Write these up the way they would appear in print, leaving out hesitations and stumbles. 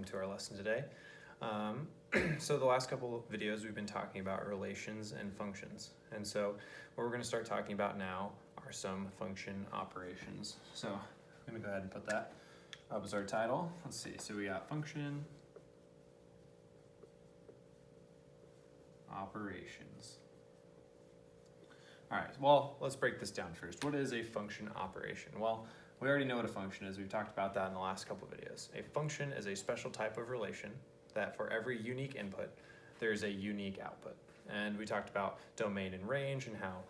to our lesson today. So the last couple of videos we've been talking about relations and functions. And so what we're going to start talking about now are some function operations. So I'm going to go ahead and put that up as our title. Let's see, so we got function operations. All right, well, let's break this down first. What is a function operation? Well, we already know what a function is. We've talked about that in the last couple of videos. A function is a special type of relation that for every unique input, there's a unique output. And we talked about domain and range and how,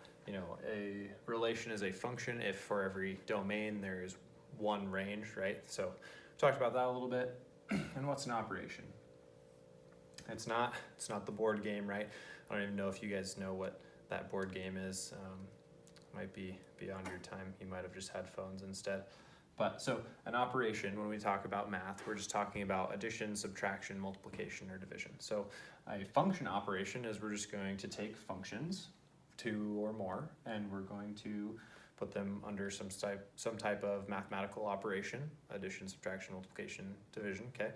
a relation is a function if for every domain there's one range, right? So we talked about that a little bit. And what's an operation? It's not the board game, right? I don't even know if you guys know what that board game is. Might be beyond your time. You might have just had phones instead. But so an operation, when we talk about math, we're just talking about addition, subtraction, multiplication, or division. So a function operation is we're just going to take functions, two or more, and we're going to put them under some type of mathematical operation, addition, subtraction, multiplication, division, okay?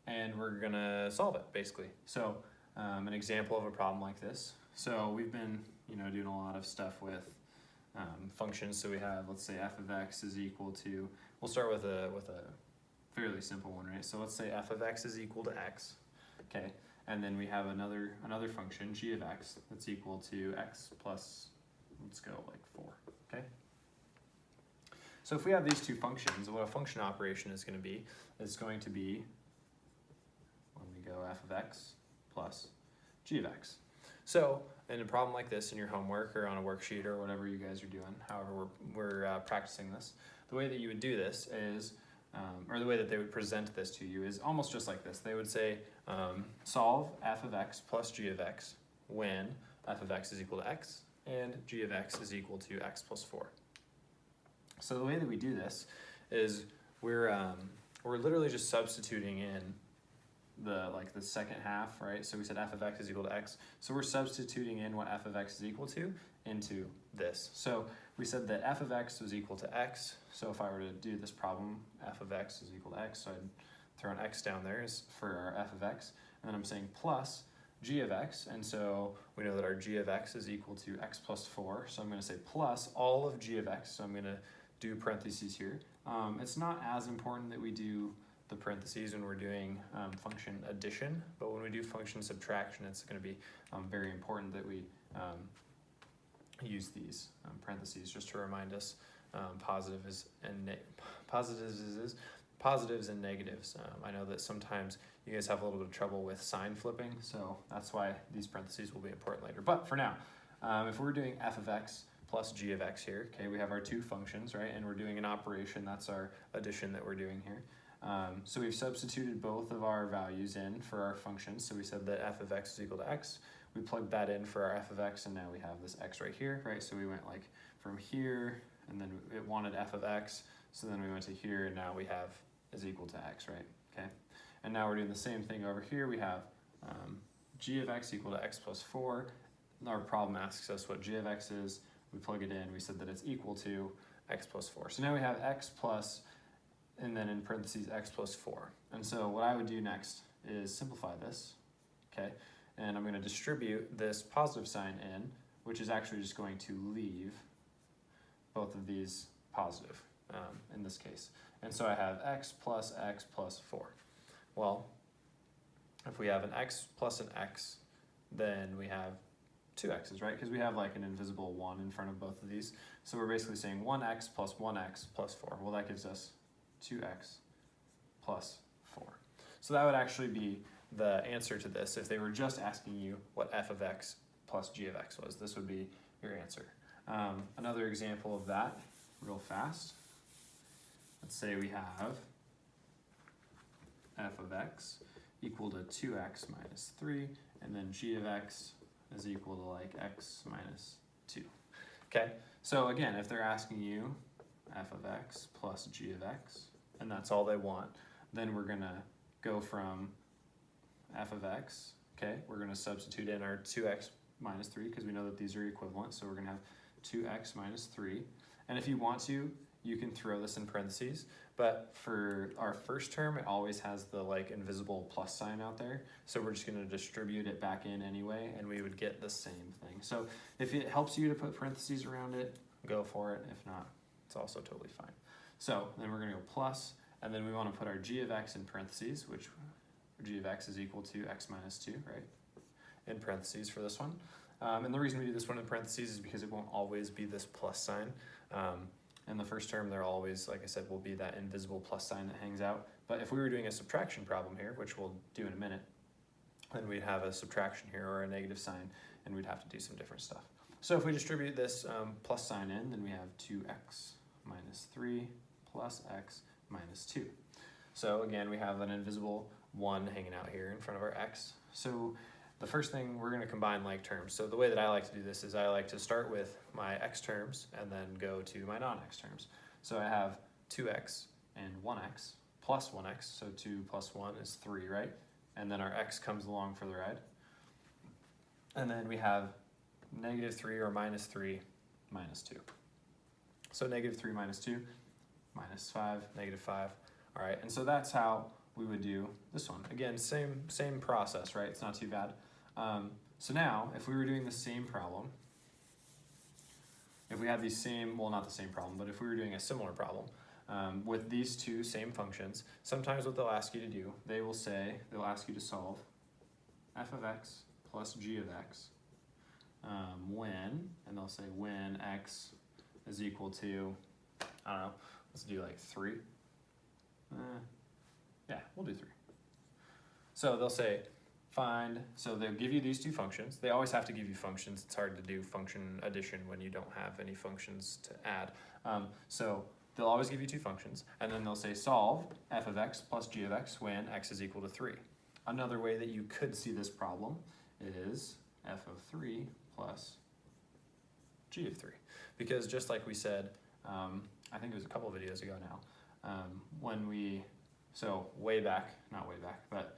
And we're gonna solve it, basically. So an example of a problem like this. So we've been, doing a lot of stuff with functions. So we have, let's say f of x is equal to, we'll start with a fairly simple one, right? So let's say f of x is equal to x, okay? And then we have another function, g of x, that's equal to x plus, let's go like 4, okay? So if we have these two functions, what a function operation is going to be, when we go f of x plus g of x. So in a problem like this in your homework or on a worksheet or whatever you guys are doing, however we're practicing this, the way that you would do this is, or the way that they would present this to you is almost just like this. They would say, solve f of x plus g of x when f of x is equal to x and g of x is equal to x plus 4. So the way that we do this is we're literally just substituting in the second half, right? So we said f of x is equal to x. So we're substituting in what f of x is equal to into this. So we said that f of x was equal to x. So if I were to do this problem, f of x is equal to x. So I'd throw an x down there for our f of x. And then I'm saying plus g of x. And so we know that our g of x is equal to x plus 4. So I'm going to say plus all of g of x. So I'm going to do parentheses here. It's not as important that we do the parentheses when we're doing function addition, but when we do function subtraction, it's going to be very important that we use these parentheses just to remind us positives and negatives. I know that sometimes you guys have a little bit of trouble with sign flipping, so that's why these parentheses will be important later. But for now, if we're doing f of x plus g of x here, okay, we have our two functions, right, and we're doing an operation. That's our addition that we're doing here. So we've substituted both of our values in for our functions. So we said that f of x is equal to x. We plugged that in for our f of x, and now we have this x right here, right? So we went like from here, and then it wanted f of x. So then we went to here, and now we have is equal to x, right? Okay. And now we're doing the same thing over here. We have g of x equal to x plus 4. Our problem asks us what g of x is. We plug it in. We said that it's equal to x plus 4. So now we have x plus, and then in parentheses, x plus 4. And so what I would do next is simplify this, okay? And I'm going to distribute this positive sign in, which is actually just going to leave both of these positive in this case. And so I have x plus 4. Well, if we have an x plus an x, then we have two x's, right? Because we have like an invisible 1 in front of both of these. So we're basically saying 1x plus 1x plus 4. Well, that gives us 2x plus 4. So that would actually be the answer to this. If they were just asking you what f of x plus g of x was, this would be your answer. Another example of that, real fast. Let's say we have f of x equal to 2x minus 3, and then g of x is equal to like x minus 2. Okay, so again, if they're asking you f of x plus g of x, and that's all they want, then we're going to go from f of x, okay, we're going to substitute in our 2x minus 3 because we know that these are equivalent, so we're going to have 2x minus 3. And if you want to, you can throw this in parentheses, but for our first term, it always has the like invisible plus sign out there. So we're just gonna distribute it back in anyway, and we would get the same thing. So if it helps you to put parentheses around it, go for it. If not, it's also totally fine. So then we're gonna go plus, and then we wanna put our g of x in parentheses, which g of x is equal to x minus 2, right? In parentheses for this one. And the reason we do this one in parentheses is because it won't always be this plus sign. In the first term, there always, like I said, will be that invisible plus sign that hangs out. But if we were doing a subtraction problem here, which we'll do in a minute, then we'd have a subtraction here or a negative sign, and we'd have to do some different stuff. So if we distribute this plus sign in, then we have 2x minus 3 plus x minus 2. So again, we have an invisible 1 hanging out here in front of our x. So the first thing, we're going to combine like terms. So the way that I like to do this is I like to start with my x terms and then go to my non-x terms. So I have 2x and 1x plus 1x, so 2 plus 1 is 3, right? And then our x comes along for the ride. And then we have negative 3 or minus 3 minus 2. So negative 3 minus 2, minus 5, negative 5. All right, and so that's how we would do this one. Again, same process, right? It's not too bad. So now, if we were doing the same problem, if we had these same, well, not the same problem, but if we were doing a similar problem with these two same functions, sometimes what they'll ask you to do, they'll ask you to solve f of x plus g of x when, and they'll say when x is equal to, I don't know, let's do like 3. Yeah, we'll do 3. So they'll say find, so they'll give you these two functions. They always have to give you functions. It's hard to do function addition when you don't have any functions to add. So they'll always give you two functions, and then they'll say solve f of x plus g of x when x is equal to 3. Another way that you could see this problem is f of 3 plus g of 3. Because just like we said, I think it was a couple of videos ago now, when we, so way back, not way back, but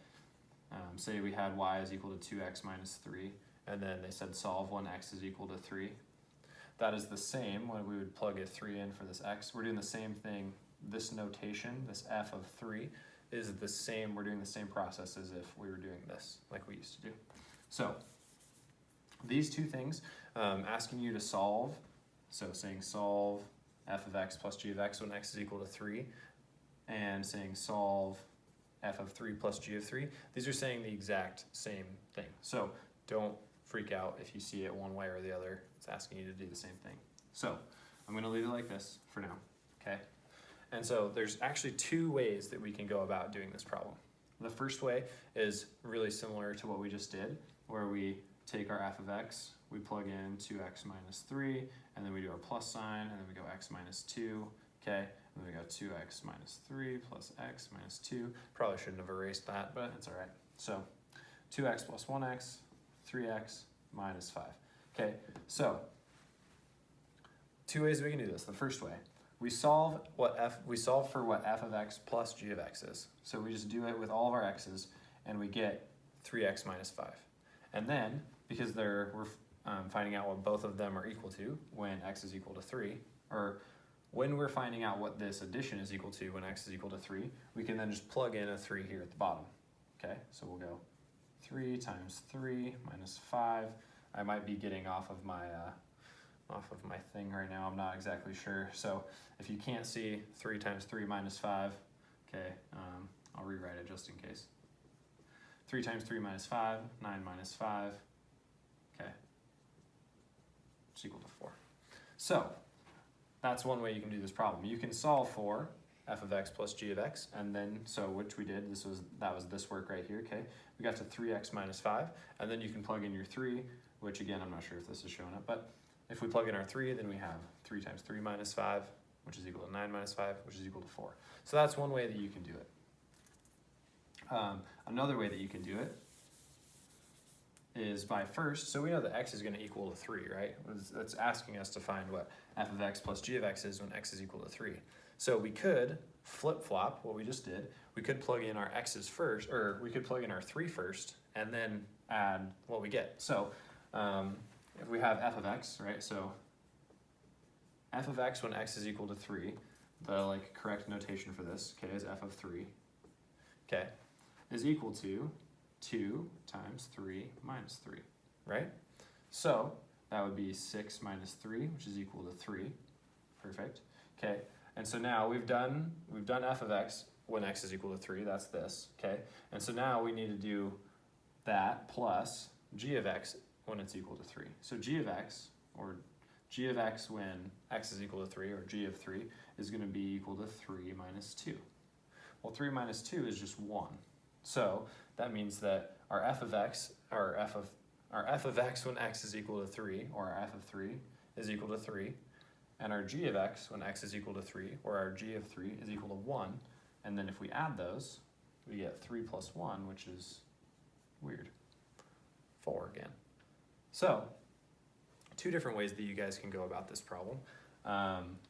say we had y is equal to 2x minus 3, and then they said solve when x is equal to 3. That is the same when we would plug a 3 in for this x. We're doing the same thing. This notation, this f of 3, is the same. We're doing the same process as if we were doing this, like we used to do. So these two things, asking you to solve, so saying solve f of x plus g of x when x is equal to 3, and saying solve f of 3 plus g of 3, these are saying the exact same thing. So don't freak out if you see it one way or the other. It's asking you to do the same thing. So I'm going to leave it like this for now, okay? And so there's actually two ways that we can go about doing this problem. The first way is really similar to what we just did, where we take our f of x, we plug in 2x minus 3, and then we do our plus sign, and then we go x minus 2, okay? And then we go 2x minus 3 plus x minus 2. Probably shouldn't have erased that, but it's all right. So 2x plus 1x, 3x minus 5. Okay, so two ways we can do this. The first way, we solve for what f of x plus g of x is. So we just do it with all of our x's, and we get 3x minus 5. And then, because we're finding out what both of them are equal to when x is equal to 3, or when we're finding out what this addition is equal to when x is equal to 3, we can then just plug in a 3 here at the bottom. Okay, so we'll go 3 times 3 minus 5. I might be getting off of my thing right now. I'm not exactly sure. So if you can't see 3 times 3 minus 5, okay, I'll rewrite it just in case. 3 times 3 minus 5, 9 minus 5, okay, it's equal to 4. So that's one way you can do this problem. You can solve for f of x plus g of x, and then, so which we did, that was this work right here, okay? We got to 3x minus 5, and then you can plug in your 3, which again, I'm not sure if this is showing up, but if we plug in our 3, then we have 3 times 3 minus 5, which is equal to 9 minus 5, which is equal to 4. So that's one way that you can do it. Another way that you can do it is by first, so we know that x is going to equal to 3, right? That's asking us to find what f of x plus g of x is when x is equal to 3. So we could flip-flop what we just did. We could plug in our x's first, or we could plug in our 3 first, and then add what we get. So if we have f of x, right? So f of x when x is equal to 3, the correct notation for this, okay, is f of 3, okay, is equal to 2 times 3 minus 3, right? So that would be 6 minus 3, which is equal to 3. Perfect. Okay, and so now we've done f of x when x is equal to 3, that's this, okay? And so now we need to do that plus g of x when it's equal to 3. So g of x, or g of x when x is equal to 3, or g of 3, is going to be equal to 3 minus 2. Well, 3 minus 2 is just 1. So that means that our f of x, or f of x when x is equal to 3, or our f of 3, is equal to 3. And our g of x when x is equal to 3, or our g of 3, is equal to 1. And then if we add those, we get 3 plus 1, which is weird. 4 again. So, two different ways that you guys can go about this problem.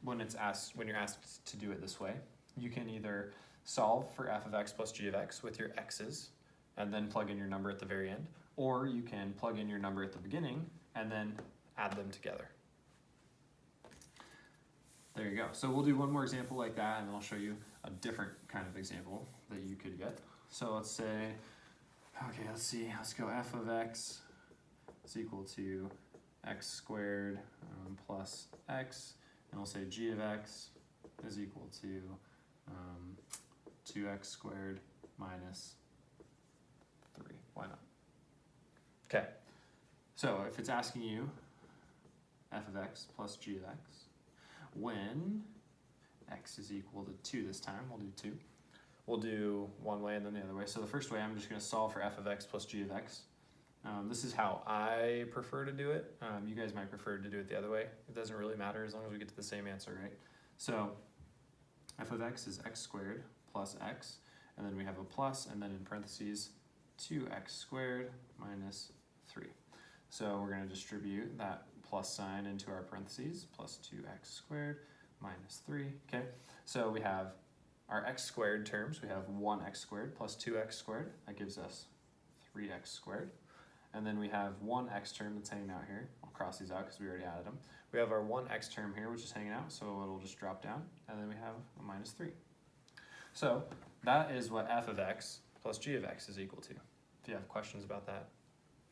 When you're asked to do it this way, you can either solve for f of x plus g of x with your x's, and then plug in your number at the very end, or you can plug in your number at the beginning and then add them together. There you go. So we'll do one more example like that, and then I'll show you a different kind of example that you could get. So let's say, okay, let's go f of x is equal to x squared plus x, and we'll say g of x is equal to 2x squared minus 3. Why not? Okay, so if it's asking you f of x plus g of x, when x is equal to 2 this time, we'll do 2. We'll do one way and then the other way. So the first way, I'm just going to solve for f of x plus g of x. This is how I prefer to do it. You guys might prefer to do it the other way. It doesn't really matter as long as we get to the same answer, right? So f of x is x squared plus x, and then we have a plus, and then in parentheses 2x squared minus 3. So we're going to distribute that plus sign into our parentheses, plus 2x squared minus 3, okay? So we have our x squared terms. We have 1x squared plus 2x squared. That gives us 3x squared. And then we have one x term that's hanging out here. I'll cross these out because we already added them. We have our one x term here, which is hanging out, so it'll just drop down. And then we have a minus 3. So that is what f of x plus g of x is equal to. If you have questions about that,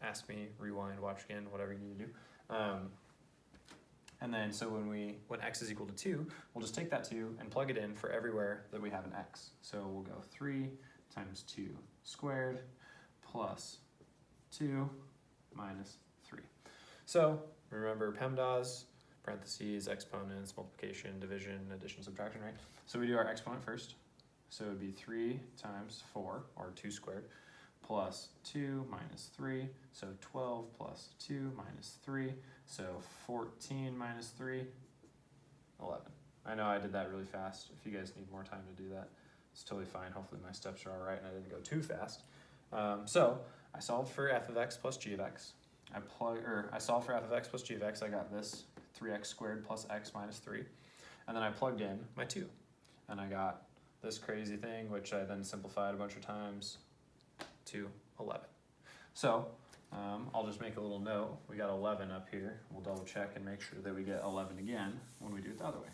ask me, rewind, watch again, whatever you need to do. And then so when x is equal to 2, we'll just take that 2 and plug it in for everywhere that we have an x. So we'll go 3 times 2 squared plus 2 minus 3. So remember PEMDAS, parentheses, exponents, multiplication, division, addition, subtraction, right? So we do our exponent first. So it would be 3 times 4, or 2 squared, plus 2 minus 3, so 12 plus 2 minus 3, so 14 minus 3, 11. I know I did that really fast. If you guys need more time to do that, it's totally fine. Hopefully my steps are all right and I didn't go too fast. So I solved for f of x plus g of x. I solved for f of x plus g of x. I got this 3x squared plus x minus 3. And then I plugged in my 2. And I got this crazy thing, which I then simplified a bunch of times, to 11. So I'll just make a little note. We got 11 up here. We'll double check and make sure that we get 11 again when we do it the other way.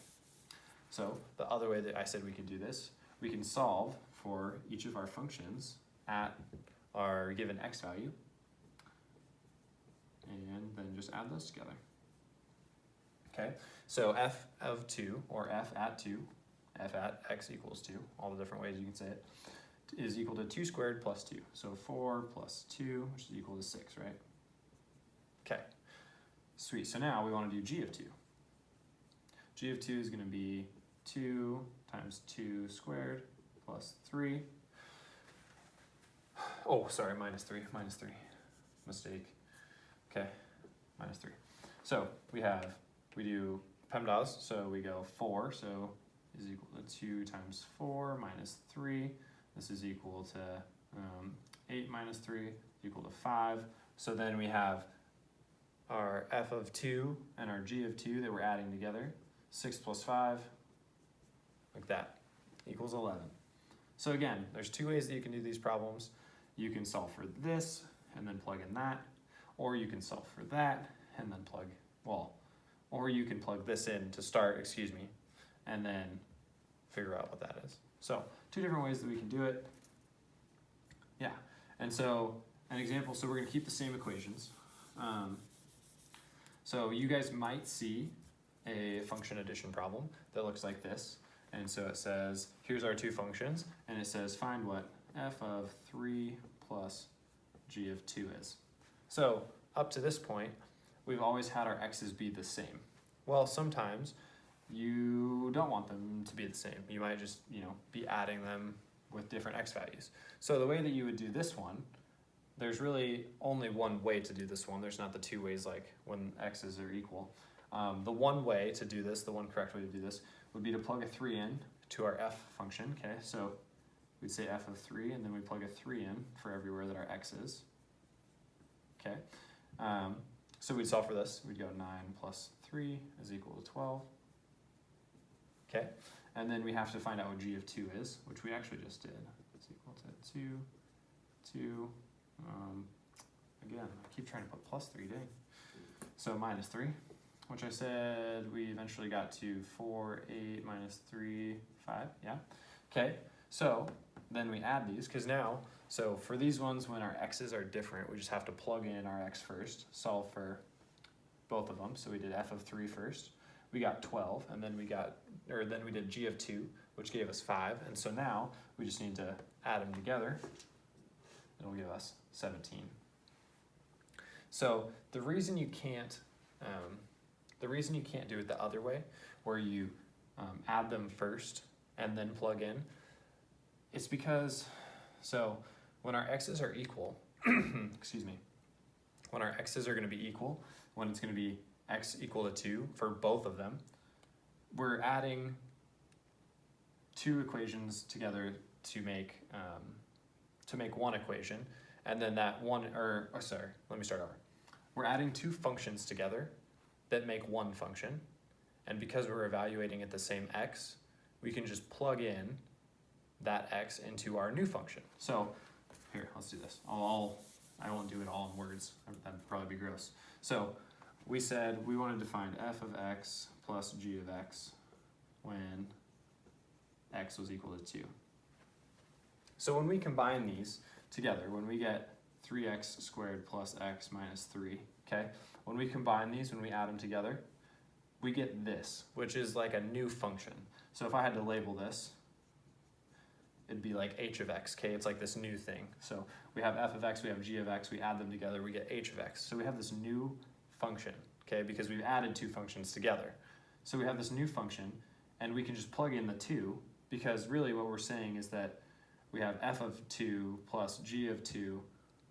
So the other way that I said we could do this, we can solve for each of our functions at our given x value, and then just add those together. Okay, so f of 2, or f at 2, f at x equals 2, all the different ways you can say it, is equal to 2 squared plus 2. So 4 plus 2, which is equal to 6, right? Okay, sweet. So now we want to do g of 2. G of 2 is going to be 2 times 2 squared plus 3. Oh, sorry, minus 3, mistake. Okay, minus 3. So we do PEMDAS, so we go 4, so is equal to 2 times 4 minus 3. This is equal to 8 minus 3 equal to 5. So then we have our f of 2 and our g of 2 that we're adding together. 6 plus 5, like that, equals 11. So again, there's two ways that you can do these problems. You can solve for this and then plug in that, or you can solve for that and then or you can plug this in to start, and then figure out what that is. So 2 different ways that we can do it. Yeah, and so an example, so we're gonna keep the same equations. So you guys might see a function addition problem that looks like this. And so it says, here's our 2 functions, and it says find what f of 3 plus g of 2 is. So up to this point, we've always had our x's be the same. Well, sometimes you don't want them to be the same. You might just, be adding them with different x values. So the way that you would do this one, there's really only one way to do this one. There's not the 2 ways like when x's are equal. The one way to do this, the one correct way to do this, would be to plug a 3 in to our f function, okay? So we'd say f of 3, and then we plug a 3 in for everywhere that our x is, okay? So we'd solve for this. We'd go 9 plus 3 is equal to 12, okay? And then we have to find out what g of 2 is, which we actually just did. It's equal to 2. Again, I keep trying to put plus 3, dang. So minus 3, which I said we eventually got to 4, 8, minus 3, 5, yeah? Okay, so then we add these, because now, so for these ones, when our x's are different, we just have to plug in our x first, solve for both of them. So we did f of 3 first, we got 12, and then then we did g of 2, which gave us 5, and so now we just need to add them together. It'll give us 17. So the reason you can't do it the other way, where you add them first and then plug in, it's because, so when our x's are equal, excuse me, when our x's are going to be equal, when it's going to be x equal to 2 for both of them, we're adding 2 equations together to make one equation, and then that one, sorry, let me start over. We're adding 2 functions together that make one function, and because we're evaluating at the same x, we can just plug in that x into our new function. So here, let's do this. I won't do it all in words, that'd probably be gross. So we said we wanted to find f of x plus g of x when x was equal to 2. So when we combine these together, when we get 3x squared plus x minus 3, okay? When we combine these, when we add them together, we get this, which is like a new function. So if I had to label this, it'd be like h of x, okay? It's like this new thing. So we have f of x, we have g of x, we add them together, we get h of x. So we have this new function, okay? Because we've added 2 functions together. So we have this new function, and we can just plug in the 2, because really what we're saying is that we have f of 2 plus g of 2,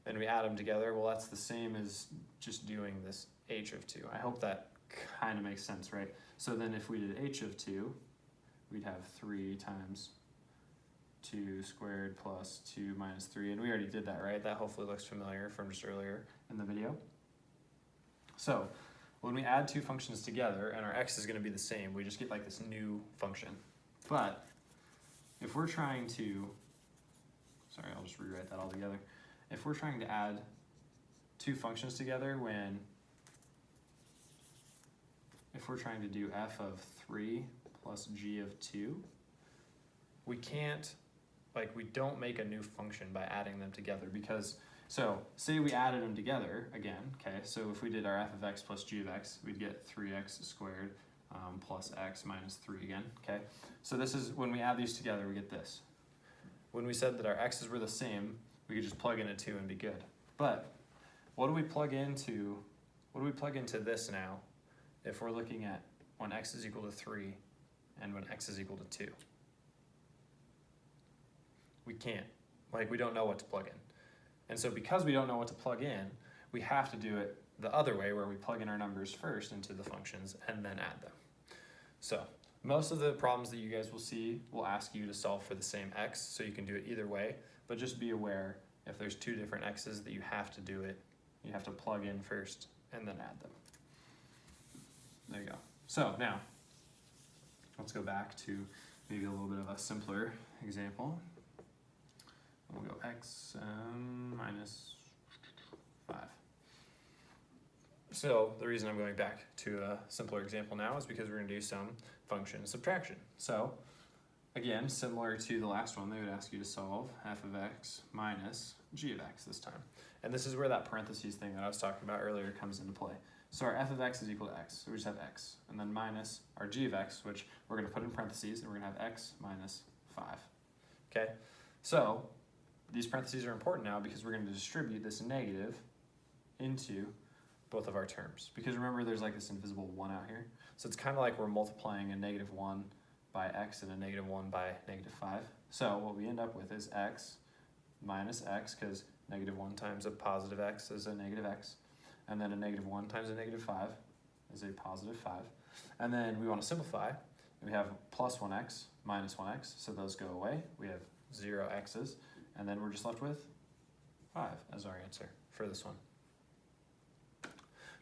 and we add them together. Well, that's the same as just doing this h of 2. I hope that kind of makes sense, right? So then if we did h of 2, we'd have 3 times 2 squared plus 2 minus 3, and we already did that, right? That hopefully looks familiar from just earlier in the video. So when we add 2 functions together and our x is going to be the same, we just get like this new function. But if we're trying to, sorry, I'll just rewrite that all together. If we're trying to add 2 functions together if we're trying to do f of 3 plus g of 2, we can't, we don't make a new function by adding them together, because, so say we added them together again, okay, so if we did our f of x plus g of x, we'd get 3x squared plus x minus 3 again, okay? So this is, when we add these together, we get this. When we said that our x's were the same, we could just plug in a 2 and be good. But what do we plug into this now if we're looking at when x is equal to 3 and when x is equal to 2? We can't. We don't know what to plug in. And so because we don't know what to plug in, we have to do it the other way, where we plug in our numbers first into the functions and then add them. So most of the problems that you guys will see will ask you to solve for the same x, so you can do it either way, but just be aware if there's 2 different x's that you have to do it, you have to plug in first and then add them. There you go. So now, let's go back to maybe a little bit of a simpler example. We'll go x minus 5. So the reason I'm going back to a simpler example now is because we're going to do some function subtraction. So again, similar to the last one, they would ask you to solve f of x minus g of x this time. And this is where that parentheses thing that I was talking about earlier comes into play. So our f of x is equal to x, so we just have x, and then minus our g of x, which we're going to put in parentheses, and we're going to have x minus 5. Okay, so these parentheses are important now because we're going to distribute this negative into both of our terms. Because remember, there's like this invisible 1 out here. So it's kind of like we're multiplying a negative 1 by x and a negative 1 by negative 5. So what we end up with is x minus x, because negative 1 times a positive x is a negative x. And then a negative 1 times a negative 5 is a positive 5. And then we want to simplify. We have plus 1x minus 1x, so those go away. We have 0 x's, and then we're just left with 5 as our answer for this one.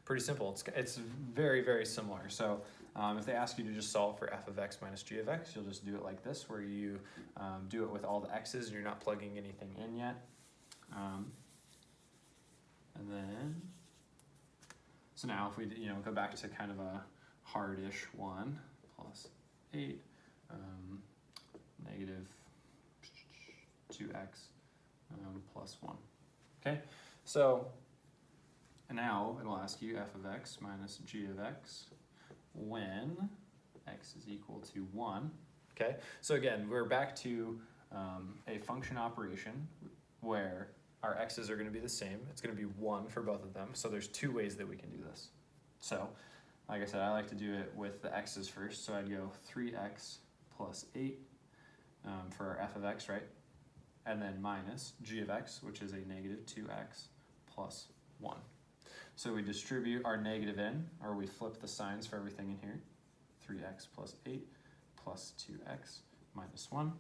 Pretty simple. It's very, very similar. So if they ask you to just solve for f of x minus g of x, you'll just do it like this, where you do it with all the x's and you're not plugging anything in yet. And then, so now if we go back to kind of a hard-ish one, plus 8, negative 2x plus 1. Okay, so and now it'll ask you f of x minus g of x when x is equal to 1. Okay, so again, we're back to a function operation where our x's are going to be the same. It's going to be 1 for both of them. So there's 2 ways that we can do this. So, like I said, I like to do it with the x's first. So I'd go 3x plus 8 for our f of x, right? And then minus g of x, which is a negative 2x plus 1. So we distribute our negative in, or we flip the signs for everything in here. 3x plus 8 plus 2x minus 1.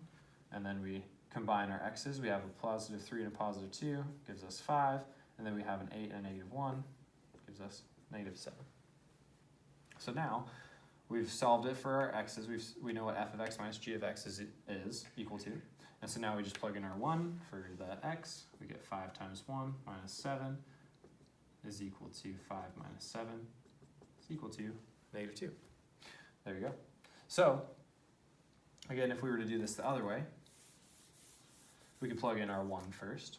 And then we combine our x's. We have a positive 3 and a positive 2, gives us 5. And then we have an 8 and a negative 1, gives us negative 7. So now we've solved it for our x's. We know what f of x minus g of x is equal to. And so now we just plug in our 1 for the x. We get 5 times 1 minus 7 is equal to 5 minus 7 is equal to negative 2. There you go. So, again, if we were to do this the other way, we could plug in our 1 first.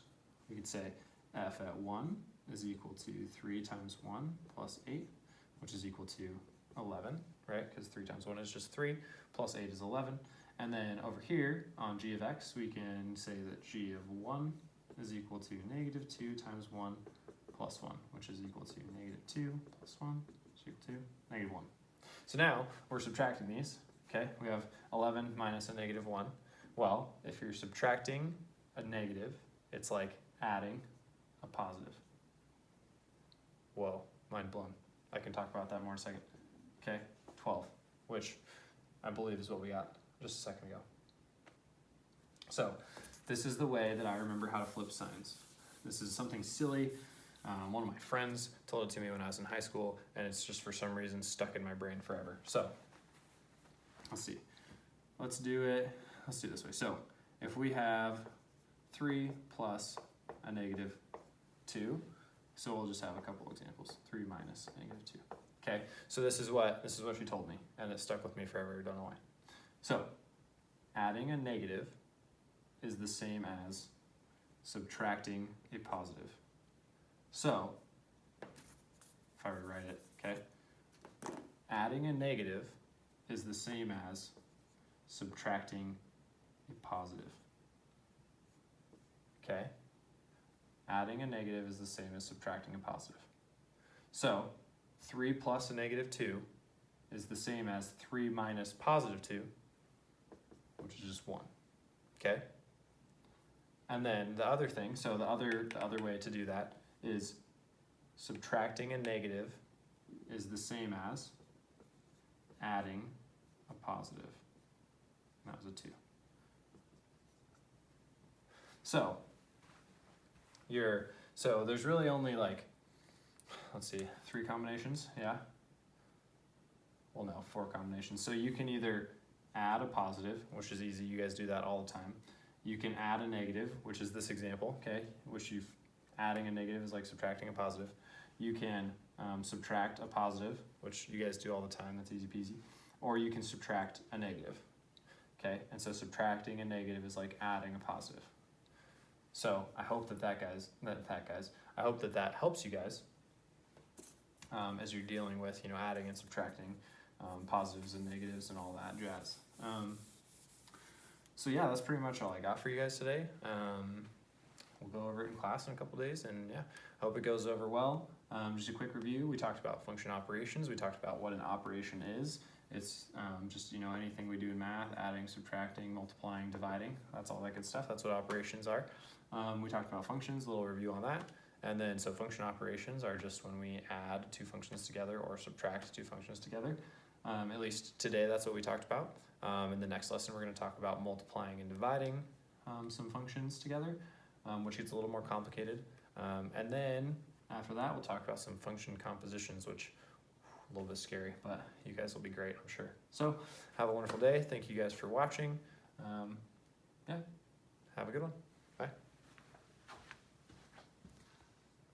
We could say f at 1 is equal to 3 times 1 plus 8, which is equal to 11, right? Because 3 times 1 is just 3, plus 8 is 11. And then over here on g of x, we can say that g of 1 is equal to negative 2 times 1 plus 1, which is equal to negative 2 plus 1 is equal to negative 1. So now we're subtracting these, okay? We have 11 minus a negative 1. Well, if you're subtracting a negative, it's like adding a positive. Whoa, mind blown. I can talk about that more in a second. Okay, 12, which I believe is what we got just a second ago. So this is the way that I remember how to flip signs. This is something silly. One of my friends told it to me when I was in high school, and it's just for some reason stuck in my brain forever. So let's see. Let's do it this way. So if we have 3 plus a negative 2, so we'll just have a couple examples. 3 minus negative 2. Okay, so this is what she told me, and it stuck with me forever. I don't know why. So adding a negative is the same as subtracting a positive. So if I were to write it, okay, adding a negative is the same as subtracting a positive. Okay, adding a negative is the same as subtracting a positive. So 3 plus a negative 2 is the same as 3 minus positive 2, which is just 1. Okay? And then the other thing, so the other way to do that is subtracting a negative is the same as adding a positive. And that was a 2. So there's really only like, let's see, 3 combinations, yeah? Well, no, 4 combinations. So you can either add a positive, which is easy, you guys do that all the time. You can add a negative, which is this example, okay? Adding a negative is like subtracting a positive. You can subtract a positive, which you guys do all the time, that's easy peasy. Or you can subtract a negative. okay? And so subtracting a negative is like adding a positive. So I hope I hope that helps you guys as you're dealing with, adding and subtracting positives and negatives and all that jazz. So yeah, that's pretty much all I got for you guys today. We'll go over it in class in a couple days, and yeah, hope it goes over well. Just a quick review, we talked about function operations, we talked about what an operation is. It's just, anything we do in math, adding, subtracting, multiplying, dividing, that's all that good stuff, that's what operations are. We talked about functions, a little review on that. And then, so function operations are just when we add two functions together or subtract two functions together. At least today, that's what we talked about. In the next lesson, we're going to talk about multiplying and dividing some functions together, which gets a little more complicated. And then after that, we'll talk about some function compositions, which a little bit scary, but you guys will be great, I'm sure. So have a wonderful day. Thank you guys for watching. Yeah, have a good one.